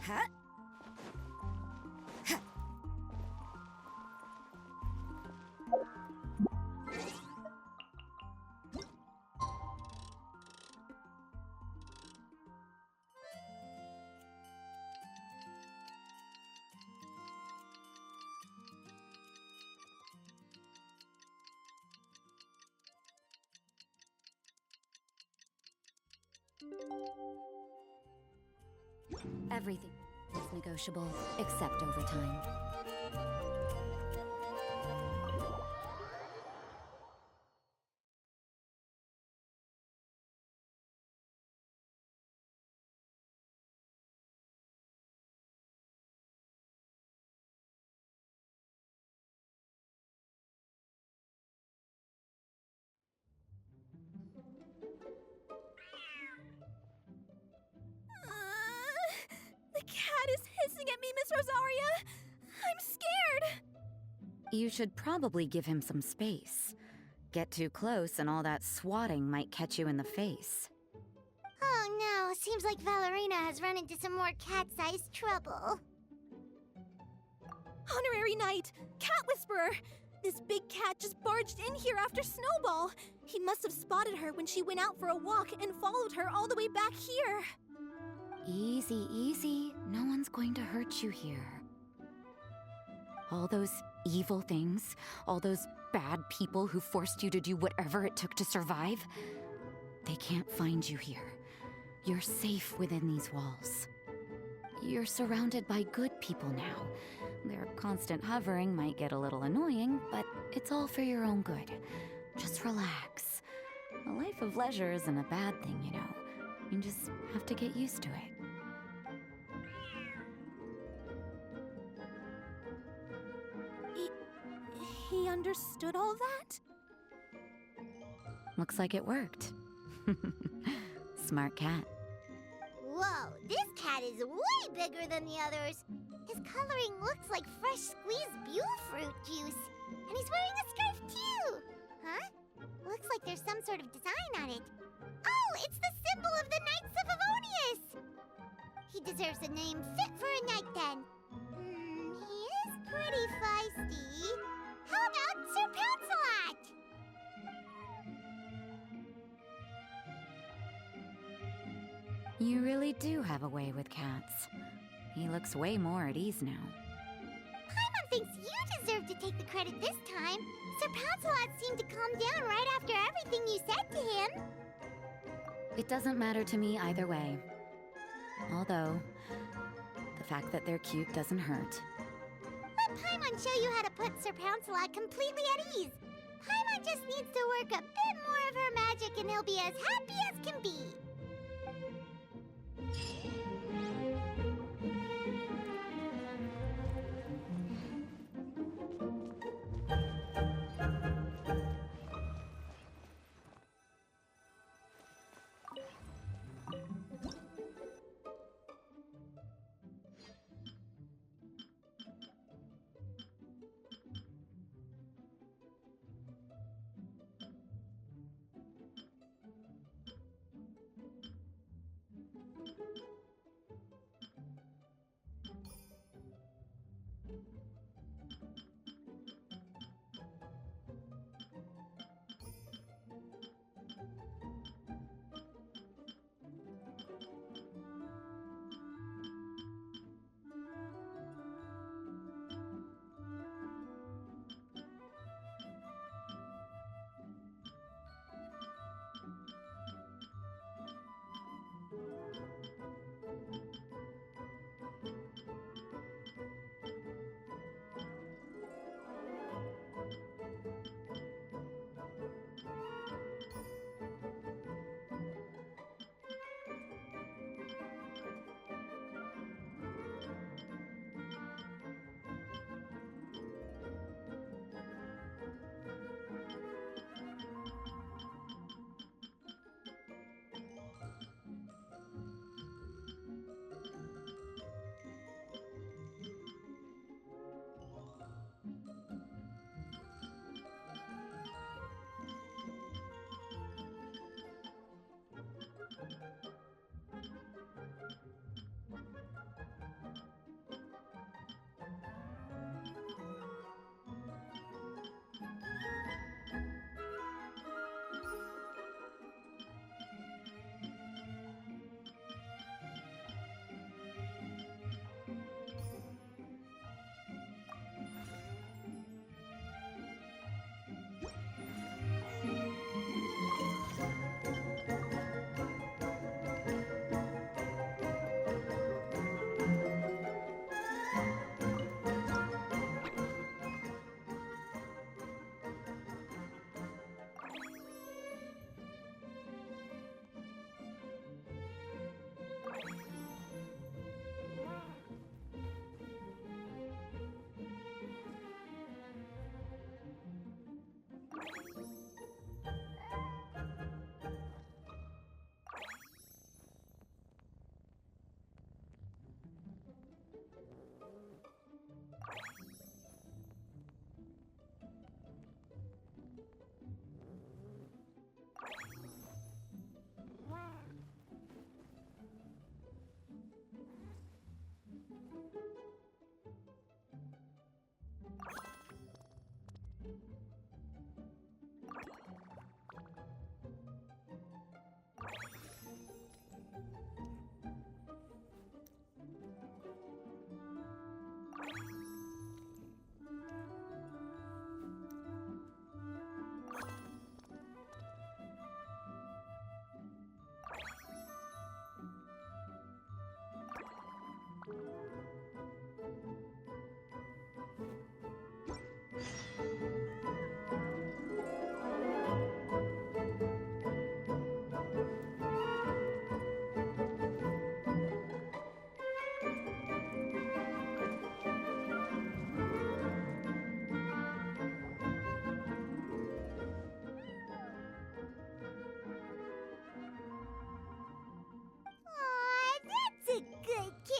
Huh? Everything is negotiable, except overtime. The cat is hissing at me, Miss Rosaria! I'm scared! You should probably give him some space. Get too close and all that swatting might catch you in the face. Oh no, seems like Valerina has run into some more cat-sized trouble. Honorary Knight! Cat Whisperer! This big cat just barged in here after Snowball. He must have spotted her when she went out for a walk and followed her all the way back here. Easy, easy. No one's going to hurt you here. All those evil things, all those bad people who forced you to do whatever it took to survive, they can't find you here. You're safe within these walls. You're surrounded by good people now. Their constant hovering might get a little annoying, but it's all for your own good. Just relax. A life of leisure isn't a bad thing, you know. You just have to get used to it. He understood all that? Looks like it worked. Smart cat. Whoa, this cat is way bigger than the others. His coloring looks like fresh squeezed buell fruit juice. And he's wearing a scarf too! Huh? Looks like there's some sort of design on it. Oh, it's the symbol of the Knights of Avonius! He deserves a name fit for a knight then. He is pretty feisty. How about Sir Pouncelot? You really do have a way with cats. He looks way more at ease now. Paimon thinks you deserve to take the credit this time. Sir Pouncelot seemed to calm down right after everything you said to him. It doesn't matter to me either way. Although, the fact that they're cute doesn't hurt. Let Paimon show you how to put Sir Pouncelot completely at ease. Paimon just needs to work a bit more of her magic and he'll be as happy as can be.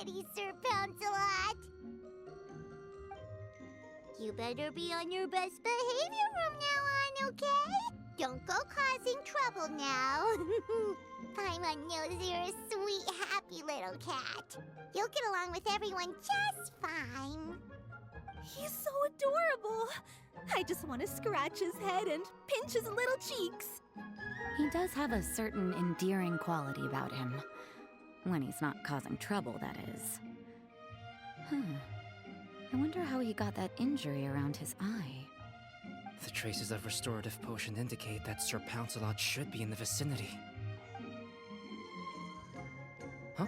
naughty, Sir Pouncelot. You better be on your best behavior from now on, okay? Don't go causing trouble now. Paimon knows you're a sweet, happy little cat. You'll get along with everyone just fine. He's so adorable. I just want to scratch his head and pinch his little cheeks. He does have a certain endearing quality about him. When he's not causing trouble, that is. I wonder how he got that injury around his eye. The traces of restorative potion indicate that Sir Pouncelot should be in the vicinity. Huh?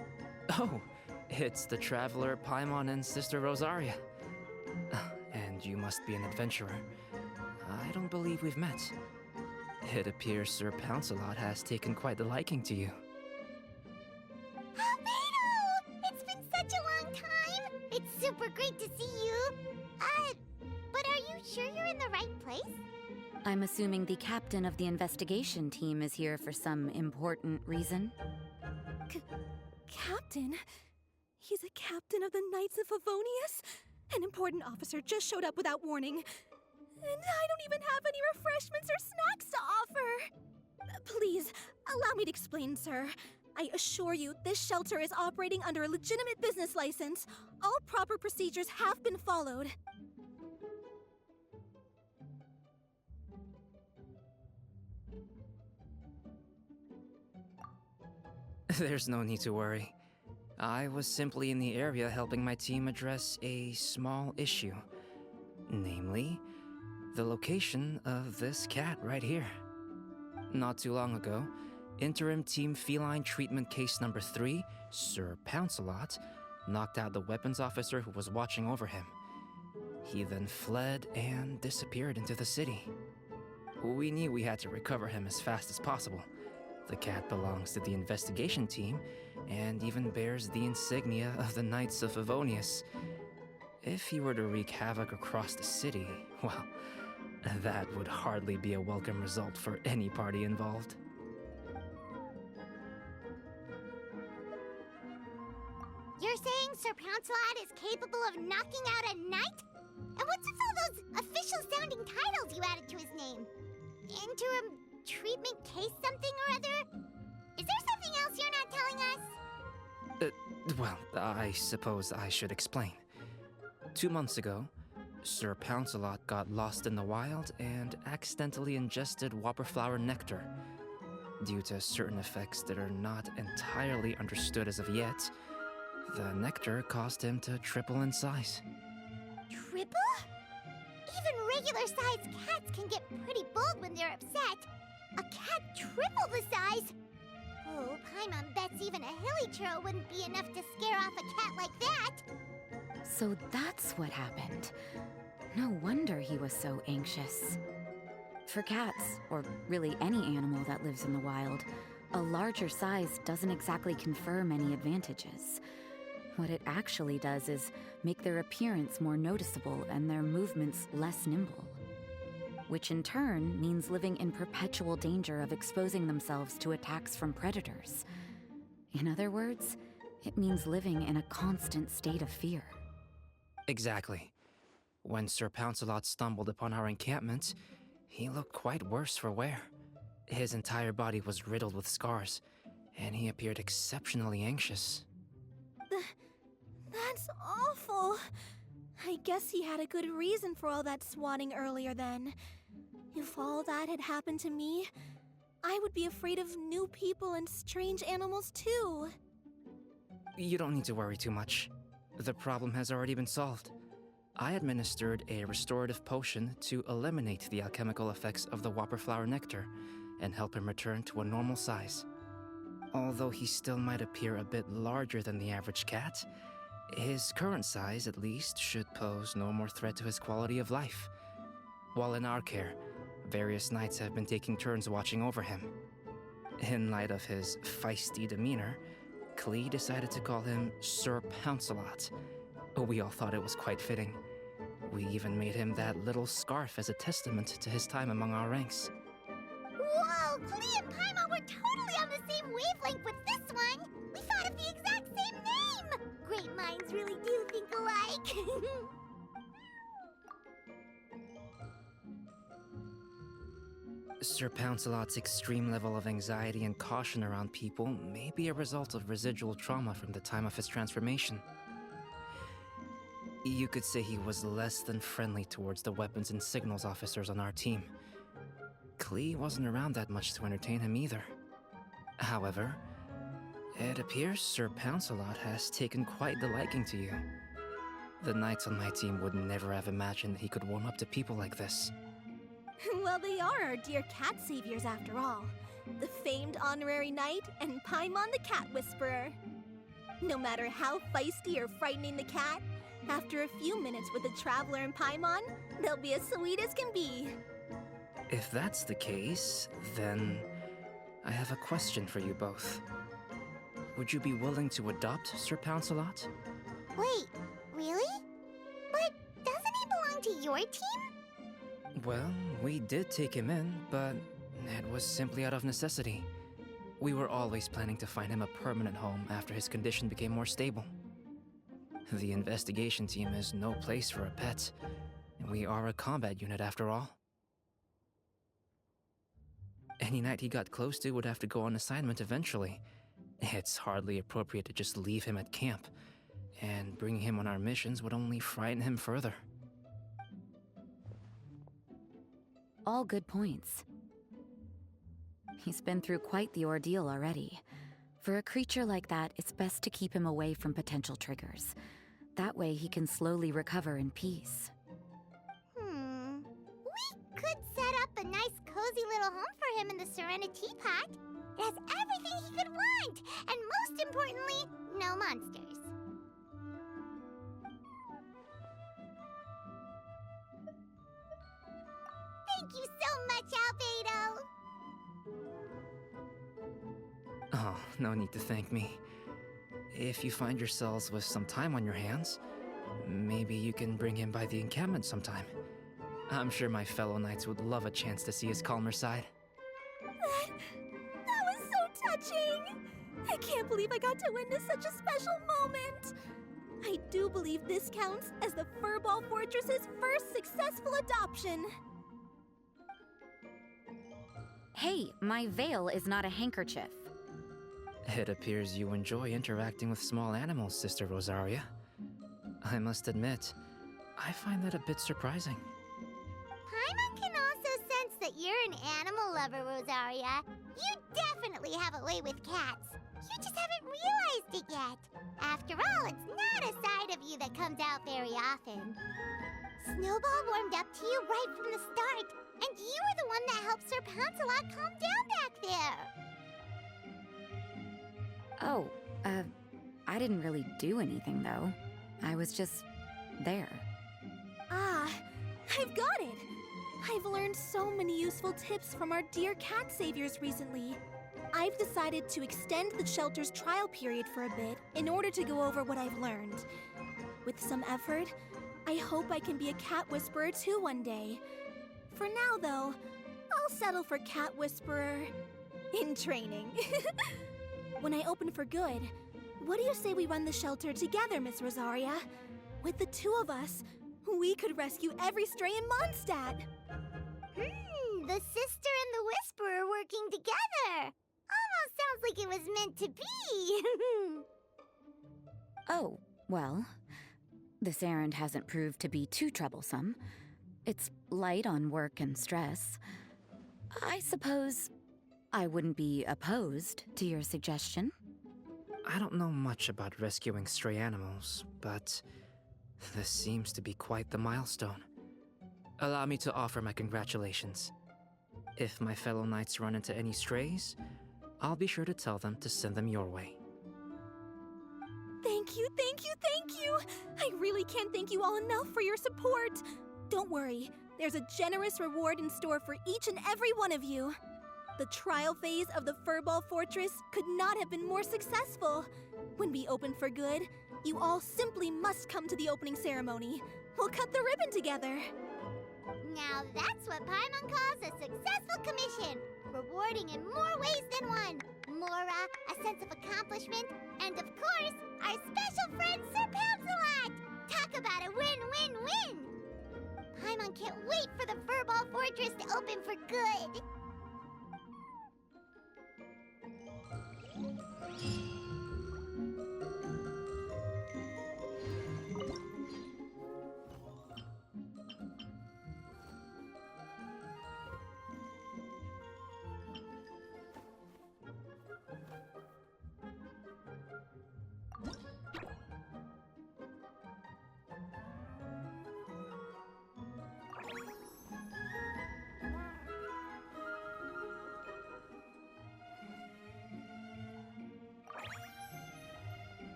Oh, it's the traveler Paimon and Sister Rosaria. And you must be an adventurer. I don't believe we've met. It appears Sir Pouncelot has taken quite the liking to you. Albedo! It's been such a long time! It's super great to see you. But are you sure you're in the right place? I'm assuming the captain of the investigation team is here for some important reason. Captain? He's a captain of the Knights of Favonius? An important officer just showed up without warning. And I don't even have any refreshments or snacks to offer. Please, allow me to explain, sir. I assure you, this shelter is operating under a legitimate business license. All proper procedures have been followed. There's no need to worry. I was simply in the area helping my team address a small issue. Namely, the location of this cat right here. Not too long ago, Interim Team Feline Treatment Case Number 3, Sir Pouncelot, knocked out the weapons officer who was watching over him. He then fled and disappeared into the city. We knew we had to recover him as fast as possible. The cat belongs to the investigation team and even bears the insignia of the Knights of Favonius. If he were to wreak havoc across the city, well, that would hardly be a welcome result for any party involved. You're saying Sir Pouncelot is capable of knocking out a knight? And what's with all those official-sounding titles you added to his name? Interim treatment case something or other? Is there something else you're not telling us? Well, I suppose I should explain. 2 months ago, Sir Pouncelot got lost in the wild and accidentally ingested whopperflower nectar. Due to certain effects that are not entirely understood as of yet, the nectar caused him to triple in size. Triple? Even regular-sized cats can get pretty bold when they're upset. A cat triple the size? Oh, Paimon bets even a hilly churl wouldn't be enough to scare off a cat like that. So that's what happened. No wonder he was so anxious. For cats, or really any animal that lives in the wild, a larger size doesn't exactly confer many advantages. What it actually does is make their appearance more noticeable and their movements less nimble. Which in turn means living in perpetual danger of exposing themselves to attacks from predators. In other words, it means living in a constant state of fear. Exactly. When Sir Pouncelot stumbled upon our encampment, he looked quite worse for wear. His entire body was riddled with scars, and he appeared exceptionally anxious. That's awful. I guess he had a good reason for all that swatting earlier then. If all that had happened to me, I would be afraid of new people and strange animals too. You don't need to worry too much. The problem has already been solved. I administered a restorative potion to eliminate the alchemical effects of the whopperflower nectar and help him return to a normal size. Although he still might appear a bit larger than the average cat, his current size, at least, should pose no more threat to his quality of life. While in our care, various knights have been taking turns watching over him. In light of his feisty demeanor, Klee decided to call him Sir Pouncelot. We all thought it was quite fitting. We even made him that little scarf as a testament to his time among our ranks. Whoa, Klee and Paimon were totally on the same wavelength with this one! We thought of the exact same name! Great minds really do think alike. Sir Pouncelot's extreme level of anxiety and caution around people may be a result of residual trauma from the time of his transformation. You could say he was less than friendly towards the weapons and signals officers on our team. Klee wasn't around that much to entertain him either. However, it appears Sir Pouncelot has taken quite the liking to you. The knights on my team would never have imagined he could warm up to people like this. Well, they are our dear cat saviors after all. The famed honorary knight and Paimon the cat whisperer. No matter how feisty or frightening the cat, after a few minutes with the traveler and Paimon, they'll be as sweet as can be. If that's the case, then I have a question for you both. Would you be willing to adopt Sir Pouncelot? Wait, really? But doesn't he belong to your team? Well, we did take him in, but it was simply out of necessity. We were always planning to find him a permanent home after his condition became more stable. The investigation team is no place for a pet. We are a combat unit after all. Any knight he got close to would have to go on assignment eventually. It's hardly appropriate to just leave him at camp, and bringing him on our missions would only frighten him further. All good points. He's been through quite the ordeal already. For a creature like that, it's best to keep him away from potential triggers. That way he can slowly recover in peace. We could set up a nice cozy little home for him in the Serenity Pack. It has everything he could want, and most importantly, no monsters. Thank you so much, Albedo! Oh, no need to thank me. If you find yourselves with some time on your hands, maybe you can bring him by the encampment sometime. I'm sure my fellow knights would love a chance to see his calmer side. That was so touching! I can't believe I got to witness such a special moment! I do believe this counts as the Furball Fortress's first successful adoption. Hey, my veil is not a handkerchief. It appears you enjoy interacting with small animals, Sister Rosaria. I must admit, I find that a bit surprising. Paimon can also sense that you're an animal lover, Rosaria. You definitely have a way with cats. You just haven't realized it yet. After all, it's not a side of you that comes out very often. Snowball warmed up to you right from the start, and you were the one that helped Sir Pouncelot calm down back there. Oh, I didn't really do anything, though. I was just there. Ah, I've got it! I've learned so many useful tips from our dear cat saviors recently. I've decided to extend the shelter's trial period for a bit in order to go over what I've learned. With some effort, I hope I can be a cat whisperer too one day. For now, though, I'll settle for cat whisperer in training. When I open for good, what do you say we run the shelter together, Miss Rosaria? With the two of us, we could rescue every stray in Mondstadt. The sister and the whisperer working together. Almost sounds like it was meant to be. Oh, well, this errand hasn't proved to be too troublesome. It's light on work and stress. I suppose I wouldn't be opposed to your suggestion. I don't know much about rescuing stray animals, but this seems to be quite the milestone. Allow me to offer my congratulations. If my fellow knights run into any strays, I'll be sure to tell them to send them your way. Thank you, thank you, thank you! I really can't thank you all enough for your support. Don't worry, there's a generous reward in store for each and every one of you. The trial phase of the Furball Fortress could not have been more successful. When we open for good, you all simply must come to the opening ceremony. We'll cut the ribbon together. Now that's what Paimon calls a successful commission. Rewarding in more ways than one. remora, a sense of accomplishment, and of course, our special friend Sir Pouncelot! Talk about a win-win-win! Paimon can't wait for the Furball Fortress to open for good!